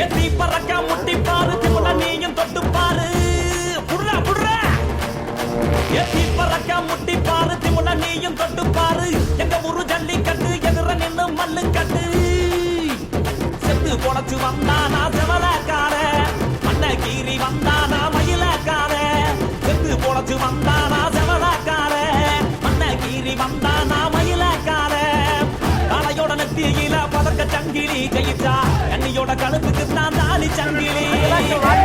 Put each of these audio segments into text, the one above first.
எத்தி பறக்க முட்டி பாரு திமுல நீயும் தொட்டு பாரு புடுறா புடுறா எத்தி பறக்க முட்டி பாரு திமுல நீயும் தொட்டு பாரு எங்க ஊரு ஜல்லிக்கட்டு எதிர நின்னு மல்லு கட்டு செத்து பொழைச்சு வந்தானா செவலக்கார மண்ண கீறி வந்தானா மயிலக்கார செத்து பொழைச்சு வந்தானா செவலக்கார மண்ண கீறி வந்தானா மயிலக்கார காலையோட நெத்தியில பதக்க சங்கிலி கையிட்டா கண்ணியோட கழுத்துக்கு தான் தாலி சங்கிலி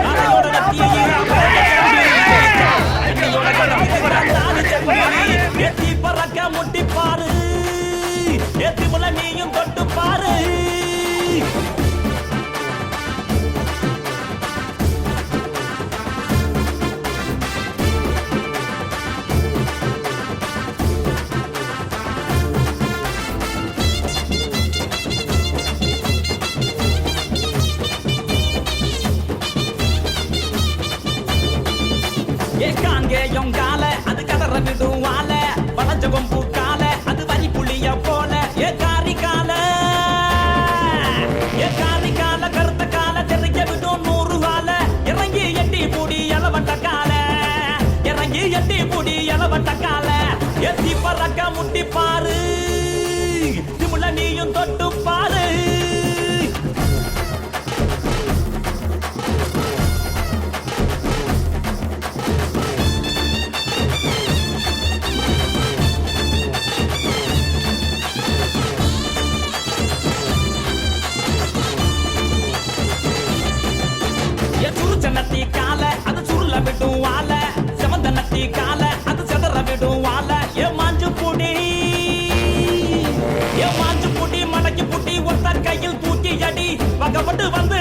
காலையோட நெத்தியில பதக்க சங்கிலி கையிட்டா கண்ணியோட கழுத்துக்கு தான் தாலி சங்கிலி ஏத்தி பறக்க முட்டி பாரு ஏத்தி முள்ள நீயும் தொட்டு பாரு கால அது கதற விடுவால வளைஞ்ச கொம்பு கால அது வரி புளிய போல ஏ காரி கால கருத்த கால தெரிய விடும் 100 கால இறங்கி எட்டி பூடி எலவட்ட கால எத்தி பறக்க முட்டி பாரு திமுல நீயும் தொட்டு பாரு நத்தி கால அது சுருள விடும் வால செவந்த நத்தி கால அது செதற விடும் வால ஏ மாஞ்சு புடி மடக்கி புட்டி ஒத்த கையில் தூக்கி அடி வகப்பட்டு வந்து